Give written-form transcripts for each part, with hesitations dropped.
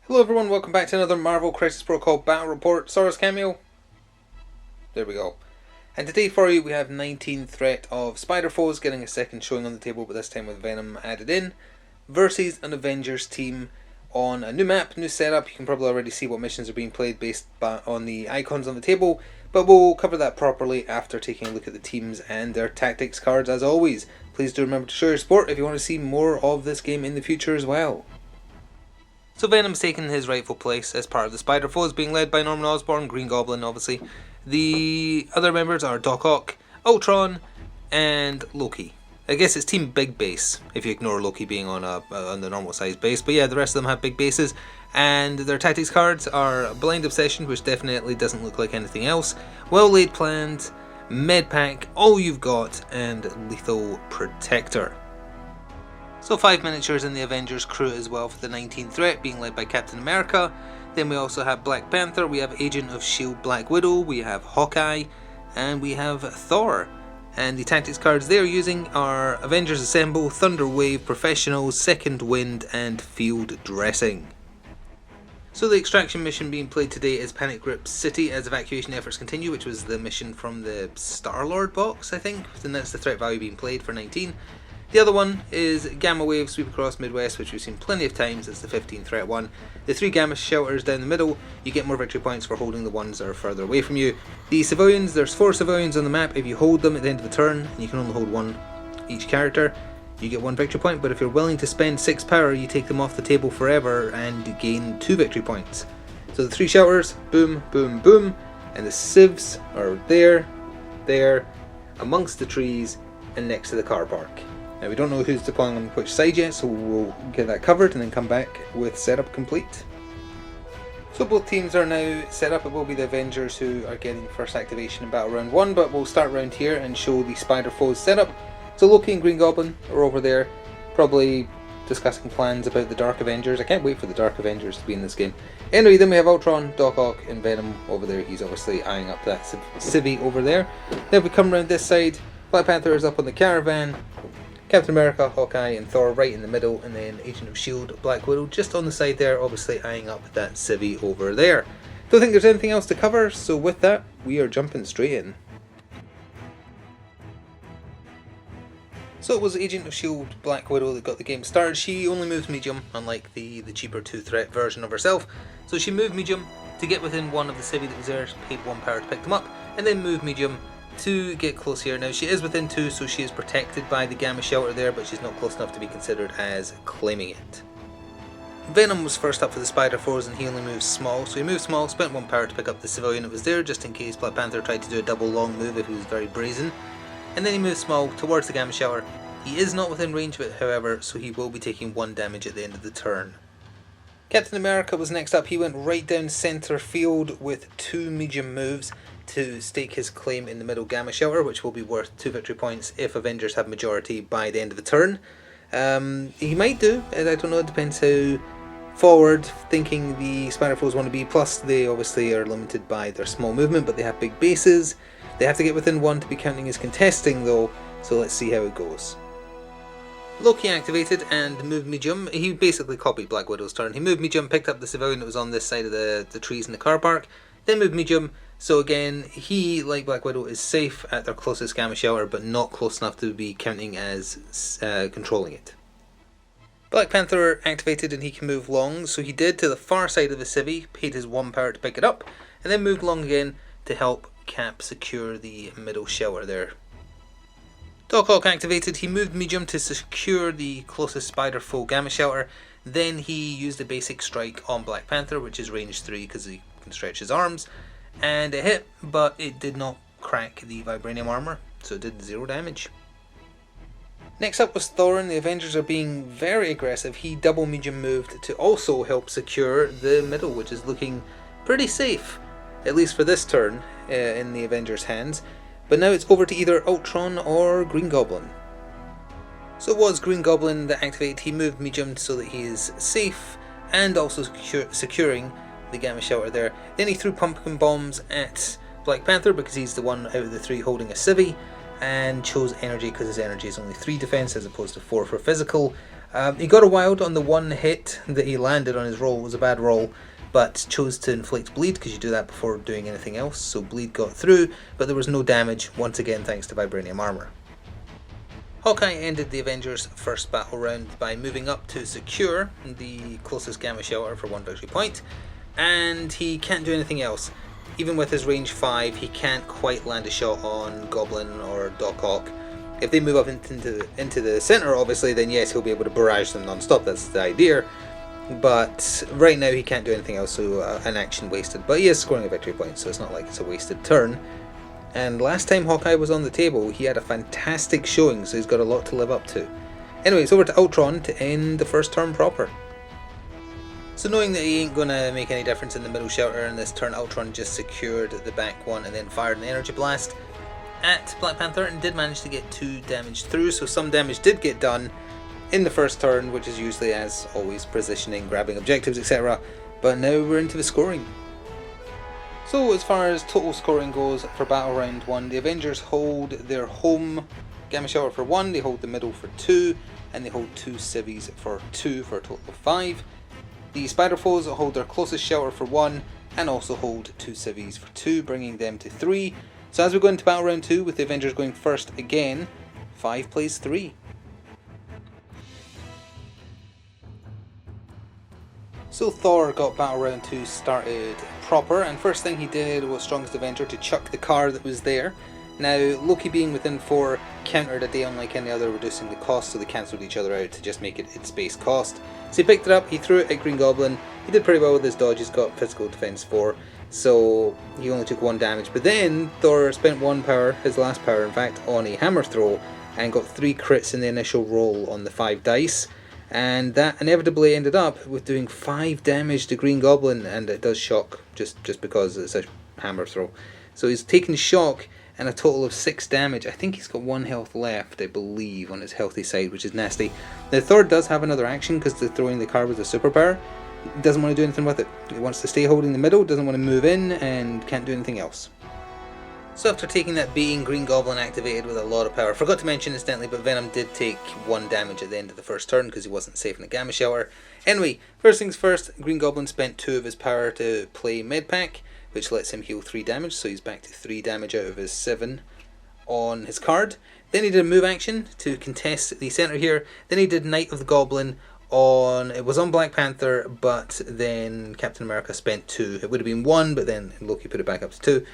Hello everyone, welcome back to another Marvel Crisis Protocol Battle Report. Sora's cameo. There we go. And today for you we have 19 threat of Spider-Foes getting a second showing on the table, but this time with Venom added in, versus an Avengers team on a new map, new setup. You can probably already see what missions are being played based on the icons on the table, but we'll cover that properly after taking a look at the teams and their tactics cards as always. Please do remember to show your support if you want to see more of this game in the future as well. So Venom's taken his rightful place as part of the Spider-Foes, being led by Norman Osborn, Green Goblin obviously. The other members are Doc Ock, Ultron, and Loki. I guess it's Team Big Base, if you ignore Loki being on the normal size base. But yeah, the rest of them have big bases. And their tactics cards are Blind Obsession, which definitely doesn't look like anything else, Well Laid Plans, Med Pack, All You've Got, and Lethal Protector. So 5 miniatures in the Avengers crew as well for the 19th threat, being led by Captain America. Then we also have Black Panther, we have Agent of S.H.I.E.L.D. Black Widow, we have Hawkeye, and we have Thor. And the tactics cards they are using are Avengers Assemble, Thunder Wave, Professional, Second Wind, and Field Dressing. So the extraction mission being played today is Panic Grip City as evacuation efforts continue, which was the mission from the Star-Lord box, I think. And that's the threat value being played for 19. The other one is Gamma Wave Sweep Across Midwest, which we've seen plenty of times. It's the 15 threat one. The 3 Gamma Shelters down the middle, you get more victory points for holding the ones that are further away from you. The civilians, there's 4 civilians on the map. If you hold them at the end of the turn, and you can only hold one each character, you get 1 victory point, but if you're willing to spend 6 power, you take them off the table forever and gain 2 victory points. So the 3 shelters, boom, boom, boom, and the civs are there, amongst the trees, and next to the car park. Now we don't know who's deploying on which side yet, so we'll get that covered and then come back with setup complete. So both teams are now set up. It will be the Avengers who are getting first activation in Battle Round 1, but we'll start round here and show the Spider-Foes setup. So Loki and Green Goblin are over there, probably discussing plans about the Dark Avengers. I can't wait for the Dark Avengers to be in this game. Anyway, then we have Ultron, Doc Ock, and Venom over there. He's obviously eyeing up that civvy over there. Then we come around this side, Black Panther is up on the caravan, Captain America, Hawkeye, and Thor right in the middle, and then Agent of S.H.I.E.L.D., Black Widow just on the side there, obviously eyeing up that civvy over there. Don't think there's anything else to cover, so with that, we are jumping straight in. So it was Agent of S.H.I.E.L.D. Black Widow that got the game started. She only moves medium, unlike the cheaper 2-threat version of herself. So she moved medium to get within 1 of the civvy that was there, paid 1 power to pick them up, and then moved medium to get close here. Now she is within 2, so she is protected by the Gamma Shelter there, but she's not close enough to be considered as claiming it. Venom was first up for the Spider-Foes and he only moves small, so he moved small, spent 1 power to pick up the civilian that was there just in case Black Panther tried to do a double long move if he was very brazen, and then he moved small towards the Gamma Shelter. He is not within range of it however, so he will be taking 1 damage at the end of the turn. Captain America was next up. He went right down centre field with 2 medium moves to stake his claim in the middle Gamma Shelter, which will be worth 2 victory points if Avengers have majority by the end of the turn. He might do, I don't know, it depends how forward thinking the Spider-Foes want to be, plus they obviously are limited by their small movement, but they have big bases. They have to get within 1 to be counting as contesting though, so let's see how it goes. Loki activated and moved medium. He basically copied Black Widow's turn. He moved medium, picked up the civilian that was on this side of the trees in the car park, then moved medium. So again, he, like Black Widow, is safe at their closest Gamma Shelter, but not close enough to be counting as controlling it. Black Panther activated and he can move long, so he did to the far side of the civvy, paid his 1 power to pick it up, and then moved long again to help Cap secure the middle shelter there. Doc Ock activated, he moved medium to secure the closest Spider-Foe Gamma Shelter, then he used a basic strike on Black Panther, which is range 3 because he can stretch his arms, and it hit, but it did not crack the vibranium armor, so it did 0 damage. Next up was Thor, and the Avengers are being very aggressive. He double medium moved to also help secure the middle, which is looking pretty safe, at least for this turn, in the Avengers' hands. But now it's over to either Ultron or Green Goblin. So it was Green Goblin that activated. He moved medium so that he is safe and also securing the Gamma Shelter there. Then he threw pumpkin bombs at Black Panther because he's the one out of the 3 holding a civvy, and chose energy because his energy is only 3 defense as opposed to 4 for physical. He got a wild on the one hit that he landed on his roll. It was a bad roll, but chose to inflict bleed because you do that before doing anything else. So bleed got through, but there was no damage, once again thanks to vibranium armor. Hawkeye ended the Avengers' first battle round by moving up to secure the closest gamma shelter for 1 victory point, and he can't do anything else. Even with his range 5, he can't quite land a shot on Goblin or Doc Ock. If they move up into the centre, obviously, then yes, he'll be able to barrage them non-stop, that's the idea. But right now he can't do anything else, so an action wasted. But he is scoring a victory point, so it's not like it's a wasted turn. And last time Hawkeye was on the table, he had a fantastic showing, so he's got a lot to live up to. Anyway, it's over to Ultron to end the first turn proper. So knowing that he ain't going to make any difference in the middle shelter in this turn, Ultron just secured the back one and then fired an energy blast at Black Panther and did manage to get 2 damage through, so some damage did get done in the first turn, which is usually, as always, positioning, grabbing objectives, etc. But now we're into the scoring. So as far as total scoring goes for Battle Round 1, the Avengers hold their home gamma shelter for 1, they hold the middle for 2, and they hold 2 civvies for 2 for a total of 5. The Spider-Foes hold their closest shelter for 1, and also hold 2 civvies for 2, bringing them to 3. So as we go into Battle Round 2, with the Avengers going first again, 5 plays 3. So Thor got Battle Round 2 started proper, and first thing he did was Strongest Avenger to chuck the car that was there. Now, Loki being within 4 countered a day unlike any other, reducing the cost, so they cancelled each other out to just make it its base cost. So he picked it up, he threw it at Green Goblin, he did pretty well with his dodge, he's got physical defense 4, so he only took 1 damage. But then Thor spent 1 power, his last power in fact, on a hammer throw, and got 3 crits in the initial roll on the 5 dice. And that inevitably ended up with doing 5 damage to Green Goblin, and it does shock just because it's a hammer throw. So he's taken shock and a total of 6 damage. I think he's got 1 health left, I believe, on his healthy side, which is nasty. Now Thor does have another action because throwing the car was a superpower. He doesn't want to do anything with it. He wants to stay holding the middle, doesn't want to move in, and can't do anything else. So after taking that beating, Green Goblin activated with a lot of power. Forgot to mention incidentally, but Venom did take 1 damage at the end of the first turn because he wasn't safe in the Gamma Shelter. Anyway, first things first, Green Goblin spent 2 of his power to play Medpack, which lets him heal 3 damage, so he's back to 3 damage out of his 7 on his card. Then he did a move action to contest the centre here. Then he did Knight of the Goblin on, it was on Black Panther, but then Captain America spent 2. It would have been 1, but then Loki put it back up to 2.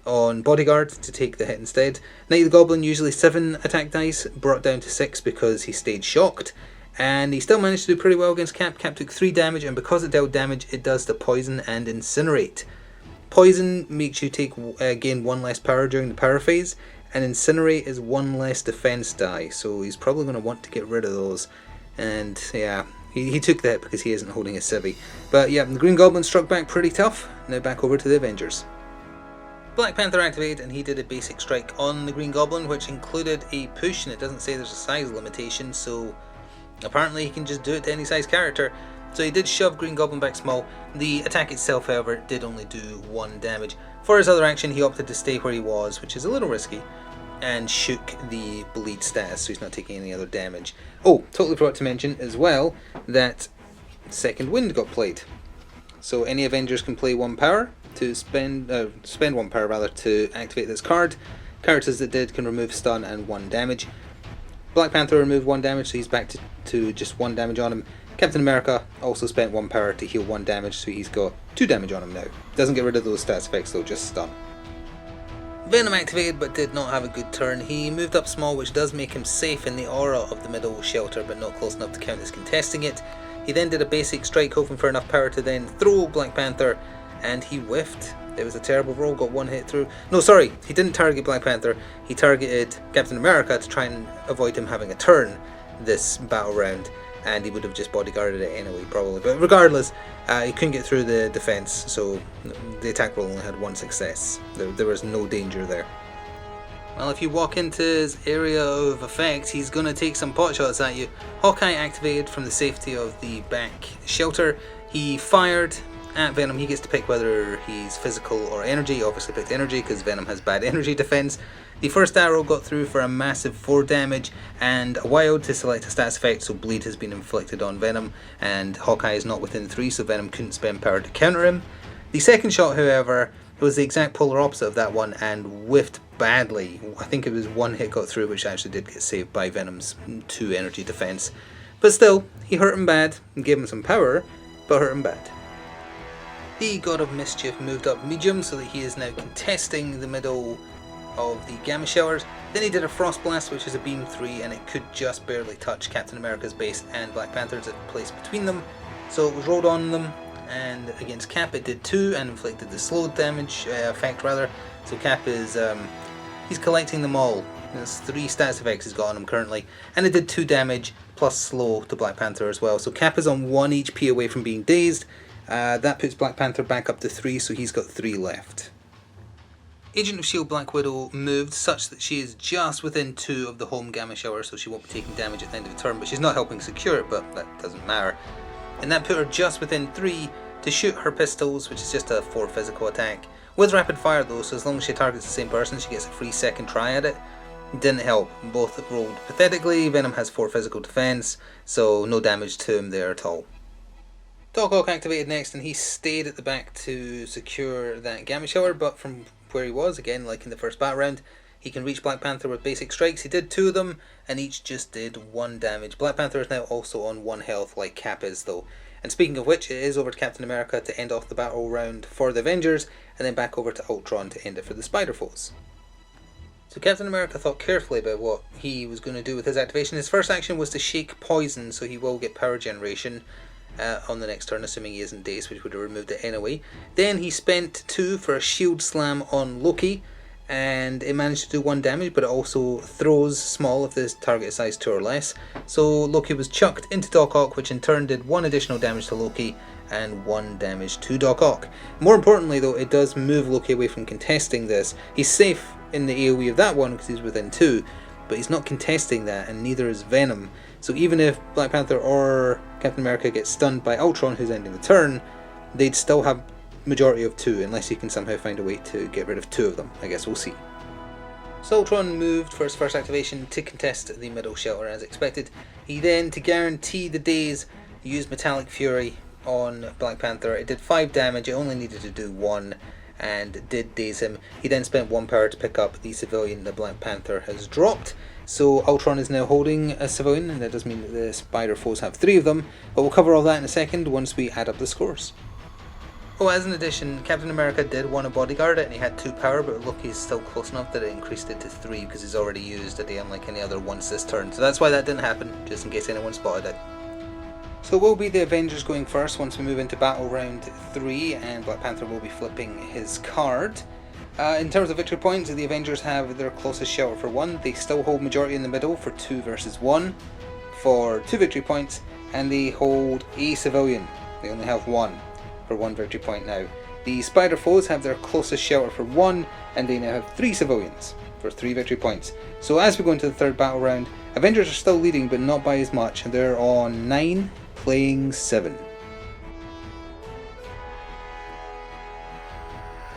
On Bodyguard to take the hit instead. Knight of the Goblin, usually 7 attack dice, brought down to 6 because he stayed shocked. And he still managed to do pretty well against Cap. Cap took 3 damage, and because it dealt damage, it does the Poison and Incinerate. Poison makes you take gain 1 less power during the power phase, and Incinerate is 1 less defense die, so he's probably going to want to get rid of those. And yeah, he took that because he isn't holding a civvy. But yeah, the Green Goblin struck back pretty tough. Now back over to the Avengers. Black Panther activated and he did a basic strike on the Green Goblin, which included a push, and it doesn't say there's a size limitation, so apparently he can just do it to any size character. So he did shove Green Goblin back small. The attack itself, however, did only do 1 damage. For his other action, he opted to stay where he was, which is a little risky, and shook the bleed status, so he's not taking any other damage. Oh, totally forgot to mention as well that Second Wind got played. So any Avengers can play 1 power to spend 1 power rather to activate this card. Characters that did can remove stun and 1 damage. Black Panther removed 1 damage, so he's back to just 1 damage on him. Captain America also spent 1 power to heal 1 damage, so he's got 2 damage on him now. Doesn't get rid of those stats effects though, just stun. Venom activated but did not have a good turn. He moved up small, which does make him safe in the aura of the middle shelter, but not close enough to count as contesting it. He then did a basic strike, hoping for enough power to then throw Black Panther, and he whiffed. It was a terrible roll, got 1 hit through. No, sorry, he didn't target Black Panther. He targeted Captain America to try and avoid him having a turn this battle round, and he would have just bodyguarded it anyway, probably. But regardless, he couldn't get through the defense, so the attack roll only had 1 success. There was no danger there. Well, if you walk into his area of effect, he's going to take some pot shots at you. Hawkeye activated from the safety of the back shelter. He fired, at Venom. He gets to pick whether he's physical or energy. He obviously picked energy because Venom has bad energy defense. The first arrow got through for a massive 4 damage, and a wild to select a stats effect, so bleed has been inflicted on Venom, and Hawkeye is not within 3, so Venom couldn't spend power to counter him. The second shot, however, was the exact polar opposite of that one and whiffed badly. I think it was 1 hit got through, which actually did get saved by Venom's 2 energy defense. But still, he hurt him bad and gave him some power, but hurt him bad. The God of Mischief moved up medium so that he is now contesting the middle of the Gamma Showers. Then he did a Frost Blast, which is a beam 3, and it could just barely touch Captain America's base and Black Panther's place between them. So it was rolled on them, and against Cap it did 2 and inflicted the slow damage effect rather. So Cap is he's collecting them all. There's 3 stats effects he's got on him currently, and it did 2 damage plus slow to Black Panther as well. So Cap is on 1 HP away from being dazed. That puts Black Panther back up to 3, so he's got 3 left. Agent of S.H.I.E.L.D. Black Widow moved such that she is just within 2 of the home Gamma Shower, so she won't be taking damage at the end of the turn, but she's not helping secure it, but that doesn't matter. And that put her just within 3 to shoot her pistols, which is just a 4 physical attack. With rapid fire though, so as long as she targets the same person, she gets a free second try at it. Didn't help. Both rolled pathetically. Venom has 4 physical defense, so no damage to him there at all. Doc Ock activated next, and he stayed at the back to secure that Gamma Shower, but from where he was, again like in the first battle round, he can reach Black Panther with basic strikes. He did 2 of them, and each just did 1 damage. Black Panther is now also on 1 health like Cap is though. And speaking of which, it is over to Captain America to end off the battle round for the Avengers, and then back over to Ultron to end it for the Spider-Foes. So Captain America thought carefully about what he was going to do with his activation. His first action was to shake poison, so he will get power generation on the next turn, assuming he isn't dazed, which would have removed it anyway. Then he spent 2 for a shield slam on Loki, and it managed to do 1 damage, but it also throws small if the target is size 2 or less. So Loki was chucked into Doc Ock, which in turn did 1 additional damage to Loki and 1 damage to Doc Ock. More importantly though, it does move Loki away from contesting this. He's safe in the AoE of that one because he's within 2, but he's not contesting that, and neither is Venom. So even if Black Panther or Captain America gets stunned by Ultron, who's ending the turn, they'd still have majority of 2, unless he can somehow find a way to get rid of 2 of them. I guess we'll see. So Ultron moved for his first activation to contest the middle shelter as expected. He then, to guarantee the daze, used Metallic Fury on Black Panther. It did 5 damage, it only needed to do 1, and did daze him. He then spent 1 power to pick up the civilian that Black Panther has dropped. So Ultron is now holding a civilian, and that does mean that the Spider-Foes have 3 of them, but we'll cover all that in a second once we add up the scores. Oh, as an addition, Captain America did want to bodyguard it, and he had 2 power, but Loki's still close enough that it increased it to 3 because he's already used it unlike any other once this turn. So that's why that didn't happen, just in case anyone spotted it. So it will be the Avengers going first once we move into battle round 3, and Black Panther will be flipping his card. In terms of victory points, the Avengers have their closest shelter for 1. They still hold majority in the middle for 2 versus 1 for 2 victory points, and they hold a civilian. They only have 1 for 1 victory point now. The Spider-Foes have their closest shelter for 1, and they now have 3 civilians for 3 victory points. So as we go into the third battle round, Avengers are still leading, but not by as much. They're on 9, playing 7.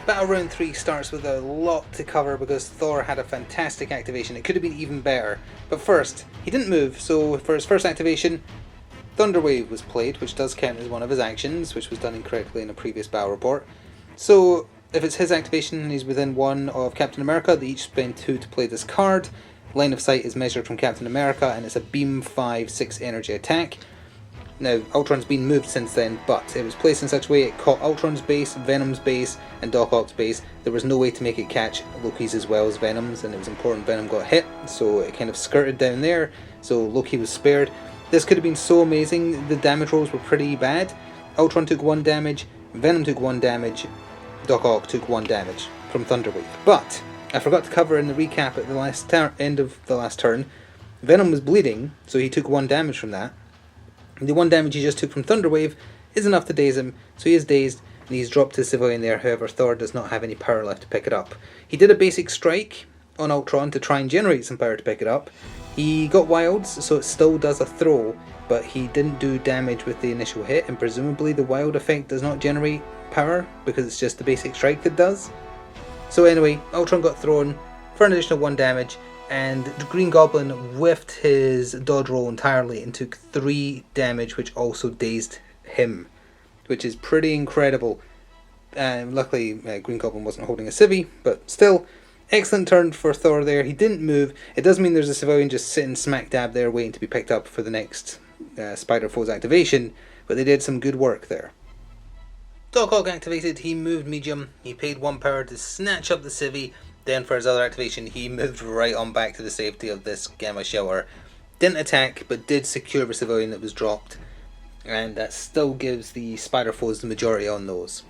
Battle round 3 starts with a lot to cover because Thor had a fantastic activation. It could have been even better. But first, he didn't move, so for his first activation, Thunderwave was played, which does count as one of his actions, which was done incorrectly in a previous battle report. So if it's his activation and he's within 1 of Captain America, they each spend 2 to play this card. Line of sight is measured from Captain America, and it's a beam 5/6 energy attack. Now, Ultron's been moved since then, but it was placed in such a way it caught Ultron's base, Venom's base, and Doc Ock's base. There was no way to make it catch Loki's as well as Venom's, and it was important Venom got hit, so it kind of skirted down there, so Loki was spared. This could have been so amazing. The damage rolls were pretty bad. Ultron took 1 damage, Venom took 1 damage, Doc Ock took 1 damage from Thunderwave. But I forgot to cover in the recap at the end of the last turn, Venom was bleeding, so he took 1 damage from that. The 1 damage he just took from Thunderwave is enough to daze him, so he is dazed, and he's dropped his civilian there. However, Thor does not have any power left to pick it up. He did a basic strike on Ultron to try and generate some power to pick it up. He got wilds, so it still does a throw, but he didn't do damage with the initial hit, and presumably the wild effect does not generate power because it's just the basic strike that does. So anyway, Ultron got thrown for an additional 1 damage, and the Green Goblin whiffed his dodge roll entirely and took 3 damage, which also dazed him, which is pretty incredible. Luckily, Green Goblin wasn't holding a civvy, but still, excellent turn for Thor there. He didn't move. It does mean there's a civilian just sitting smack dab there waiting to be picked up for the next Spider-Foes activation, but they did some good work there. Doc Ock activated, he moved medium, he paid 1 power to snatch up the civvy, then for his other activation he moved right on back to the safety of this gamma shelter. Didn't attack, but did secure the civilian that was dropped, and that still gives the Spider-Foes the majority on those.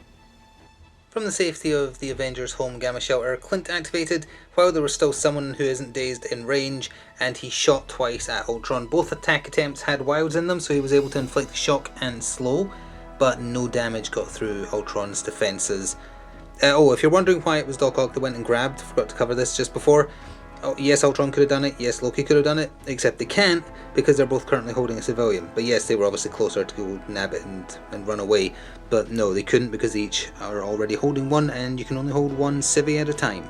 From the safety of the Avengers home gamma shelter, Clint activated while there was still someone who isn't dazed in range, and he shot twice at Ultron. Both attack attempts had wilds in them, so he was able to inflict shock and slow, but no damage got through Ultron's defences. If you're wondering why it was Doc Ock that went and grabbed, forgot to cover this just before. Yes, Ultron could have done it, yes, Loki could have done it, except they can't because they're both currently holding a civilian. But yes, they were obviously closer to go nab it and run away, but no, they couldn't because they each are already holding one, and you can only hold 1 civvy at a time.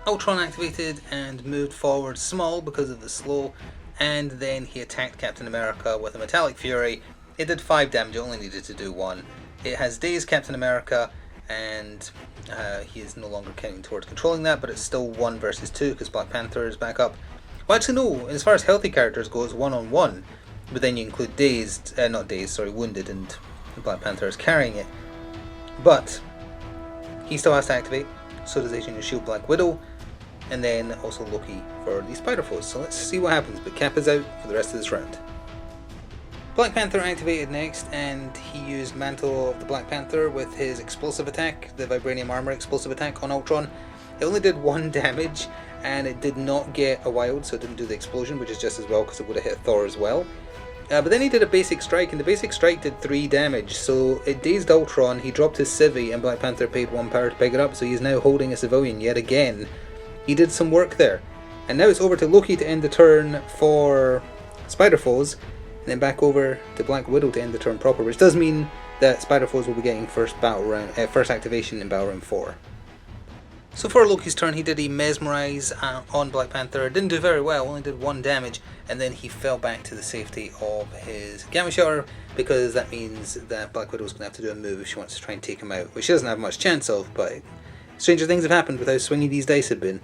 Ultron activated and moved forward small because of the slow, and then he attacked Captain America with a Metallic Fury. It did 5 damage, it only needed to do 1. It has dazed Captain America, and he is no longer counting towards controlling that, but it's still 1 versus 2 because Black Panther is back up. Well, actually no, as far as healthy characters go, it's 1-on-1, but then you include wounded, and Black Panther is carrying it. But he still has to activate, so does Agent of S.H.I.E.L.D. Black Widow, and then also Loki for the Spider-Foes. So let's see what happens, but Cap is out for the rest of this round. Black Panther activated next, and he used Mantle of the Black Panther with his explosive attack, the Vibranium Armor explosive attack on Ultron. It only did 1 damage, and it did not get a wild, so it didn't do the explosion, which is just as well because it would have hit Thor as well. But then he did a basic strike, and the basic strike did 3 damage, so it dazed Ultron, he dropped his civvy, and Black Panther paid 1 power to pick it up, so he's now holding a civilian yet again. He did some work there. And now it's over to Loki to end the turn for Spider-Foes, and then back over to Black Widow to end the turn proper, which does mean that Spider-Foes will be getting first activation in Battle Round 4. So for Loki's turn, he did a Mesmerize on Black Panther. Didn't do very well, only did 1 damage, and then he fell back to the safety of his Gamma Shelter, because that means that Black Widow's going to have to do a move if she wants to try and take him out, which she doesn't have much chance of, but stranger things have happened with how swingy these dice have been.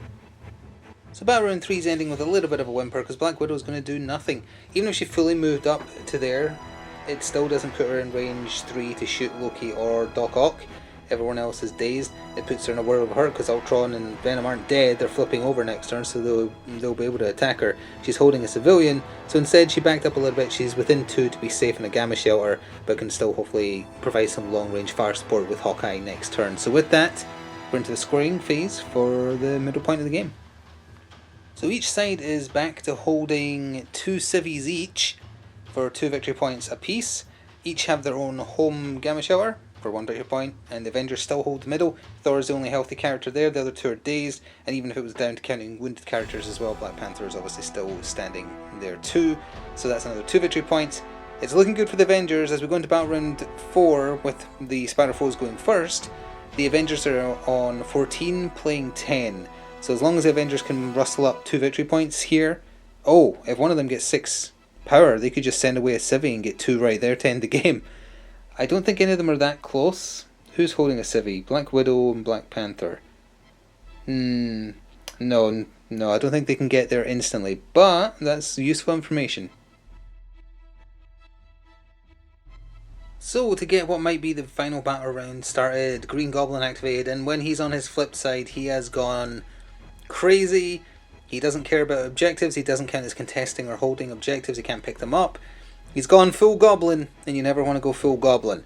So Battle Round 3 is ending with a little bit of a whimper, because Black Widow's going to do nothing. Even if she fully moved up to there, it still doesn't put her in range 3 to shoot Loki or Doc Ock. Everyone else is dazed. It puts her in a world of hurt because Ultron and Venom aren't dead. They're flipping over next turn, so they'll be able to attack her. She's holding a civilian, so instead she backed up a little bit. She's within 2 to be safe in a Gamma Shelter, but can still hopefully provide some long range fire support with Hawkeye next turn. So with that, we're into the scoring phase for the middle point of the game. So each side is back to holding 2 civvies each for 2 victory points apiece. Each have their own home Gamma Shelter for 1 victory point, and the Avengers still hold the middle. Thor is the only healthy character there, the other 2 are dazed, and even if it was down to counting wounded characters as well, Black Panther is obviously still standing there too, so that's another 2 victory points. It's looking good for the Avengers as we go into Battle Round 4 with the Spider-Foes going first. The Avengers are on 14 playing 10, so as long as the Avengers can rustle up 2 victory points here, if one of them gets 6 power, they could just send away a civvy and get 2 right there to end the game. I don't think any of them are that close. Who's holding a civvy? Black Widow and Black Panther. No, I don't think they can get there instantly, but that's useful information. So to get what might be the final battle round started, Green Goblin activated, and when he's on his flip side, he has gone crazy. He doesn't care about objectives, he doesn't count as contesting or holding objectives, he can't pick them up. He's gone full Goblin, and you never want to go full Goblin.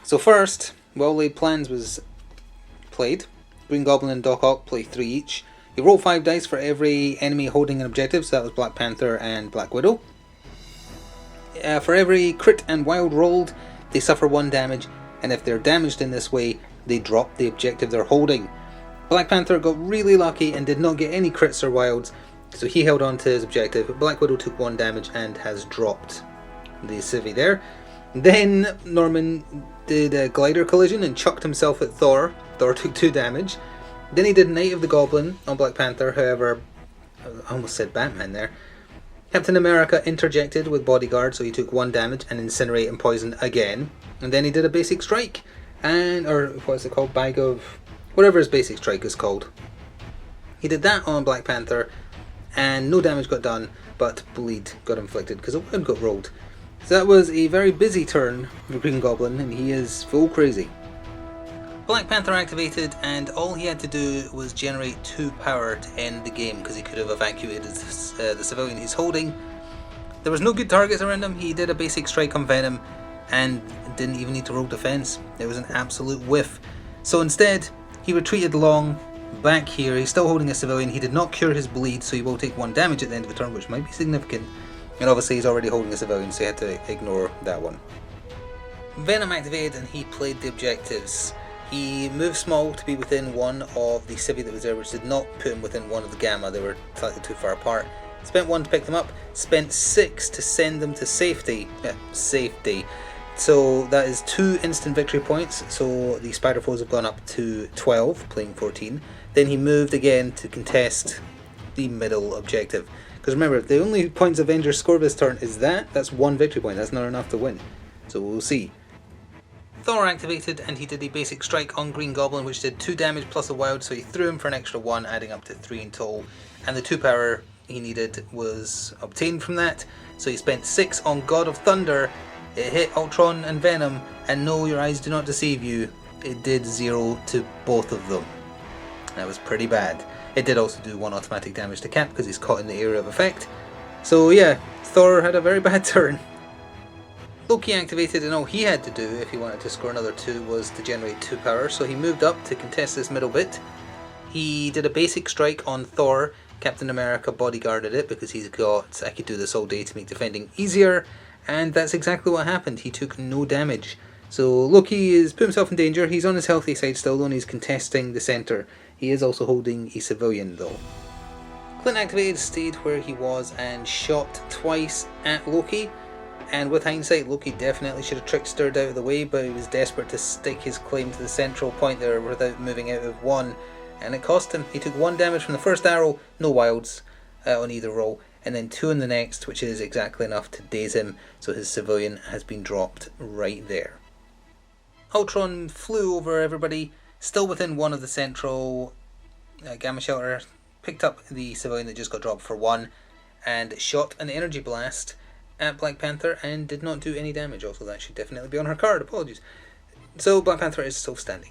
So first, Well Laid Plans was played. Green Goblin and Doc Ock play 3 each. You roll 5 dice for every enemy holding an objective, so that was Black Panther and Black Widow. For every crit and wild rolled, they suffer 1 damage, and if they're damaged in this way, they drop the objective they're holding. Black Panther got really lucky and did not get any crits or wilds, so he held on to his objective, but Black Widow took 1 damage and has dropped the civvy there. Then Norman did a glider collision and chucked himself at Thor. Thor took 2 damage. Then he did Night of the Goblin on Black Panther, however, I almost said Batman there. Captain America interjected with Bodyguard, so he took 1 damage and Incinerate and Poison again. And then he did a basic strike, or what's it called, bag of, whatever his basic strike is called. He did that on Black Panther, and no damage got done, but bleed got inflicted because a wound got rolled. So that was a very busy turn for Green Goblin, and he is full crazy. Black Panther activated, and all he had to do was generate 2 power to end the game, because he could have evacuated the civilian he's holding. There was no good targets around him. He did a basic strike on Venom and didn't even need to roll defense. It was an absolute whiff. So instead, he retreated long back here. He's still holding a civilian. He did not cure his bleed, so he will take 1 damage at the end of the turn, which might be significant. And obviously he's already holding a civilian, so he had to ignore that one. Venom activated and he played the objectives. He moved small to be within 1 of the civvy that was there, which did not put him within 1 of the gamma. They were slightly too far apart. Spent 1 to pick them up, spent 6 to send them to safety. Safety. So that is 2 instant victory points, so the Spider-Foes have gone up to 12, playing 14. Then he moved again to contest the middle objective. Because remember, the only points Avengers score this turn is that's 1 victory point, that's not enough to win. So we'll see. Thor activated and he did a basic strike on Green Goblin, which did 2 damage plus a wild, so he threw him for an extra 1, adding up to 3 in total. And the 2 power he needed was obtained from that, so he spent 6 on God of Thunder. It hit Ultron and Venom, and no, your eyes do not deceive you, it did 0 to both of them. That was pretty bad. It did also do 1 automatic damage to Cap because he's caught in the area of effect. So yeah, Thor had a very bad turn. Loki activated, and all he had to do if he wanted to score another 2 was to generate 2 power, so he moved up to contest this middle bit. He did a basic strike on Thor. Captain America bodyguarded it because he's got, I could do this all day to make defending easier, and that's exactly what happened. He took no damage. So Loki has put himself in danger. He's on his healthy side still, though, and he's contesting the centre. He is also holding a civilian though. Clint activated, stayed where he was and shot twice at Loki. And with hindsight, Loki definitely should have trickstered out of the way, but he was desperate to stick his claim to the central point there without moving out of 1. And it cost him. He took 1 damage from the first arrow, no wilds on either roll, and then 2 in the next, which is exactly enough to daze him, so his civilian has been dropped right there. Ultron flew over everybody, still within 1 of the central gamma shelter, picked up the civilian that just got dropped for 1, and shot an energy blast at Black Panther and did not do any damage. Also, that should definitely be on her card, apologies. So Black Panther is still standing.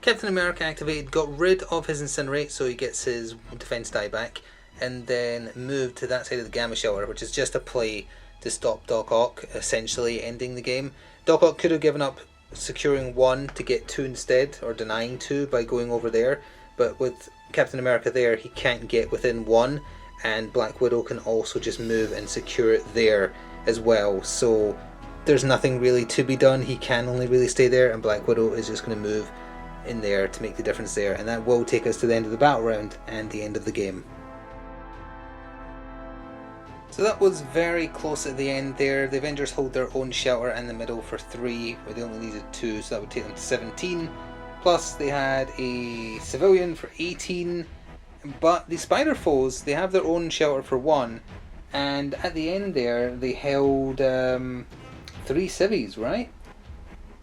Captain America activated, got rid of his Incinerate so he gets his defense die back, and then moved to that side of the gamma shelter, which is just a play to stop Doc Ock essentially ending the game. Doc Ock could have given up securing 1 to get 2 instead, or denying 2 by going over there, but with Captain America there, he can't get within 1, and Black Widow can also just move and secure it there as well. So there's nothing really to be done. He can only really stay there, and Black Widow is just going to move in there to make the difference there, and that will take us to the end of the battle round and the end of the game. So that was very close at the end there. The Avengers hold their own shelter in the middle for 3, where they only needed 2, so that would take them to 17. Plus they had a civilian for 18. But the Spider-Foes, they have their own shelter for 1. And at the end there, they held 3 civvies, right?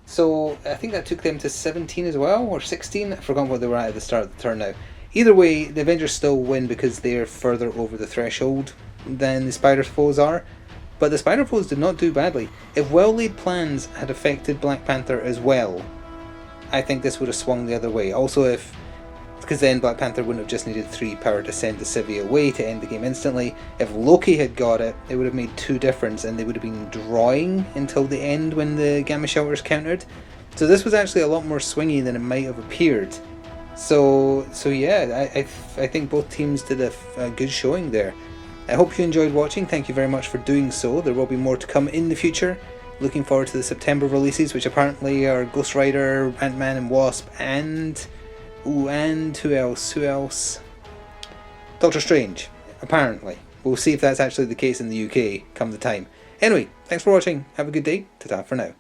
So I think that took them to 17 as well, or 16. I forgot what they were at the start of the turn now. Either way, the Avengers still win because they're further over the threshold than the Spider-Foes are. But the Spider-Foes did not do badly. If well-laid plans had affected Black Panther as well, I think this would have swung the other way. Also, because then Black Panther wouldn't have just needed 3 power to send the civvy away to end the game instantly. If Loki had got it, it would have made 2 difference, and they would have been drawing until the end when the gamma shelters countered. So this was actually a lot more swingy than it might have appeared. So yeah, I think both teams did a good showing there. I hope you enjoyed watching. Thank you very much for doing so. There will be more to come in the future. Looking forward to the September releases, which apparently are Ghost Rider, Ant-Man and Wasp, and Ooh, and who else? Who else? Doctor Strange, apparently. We'll see if that's actually the case in the UK come the time. Anyway, thanks for watching. Have a good day. Ta-ta for now.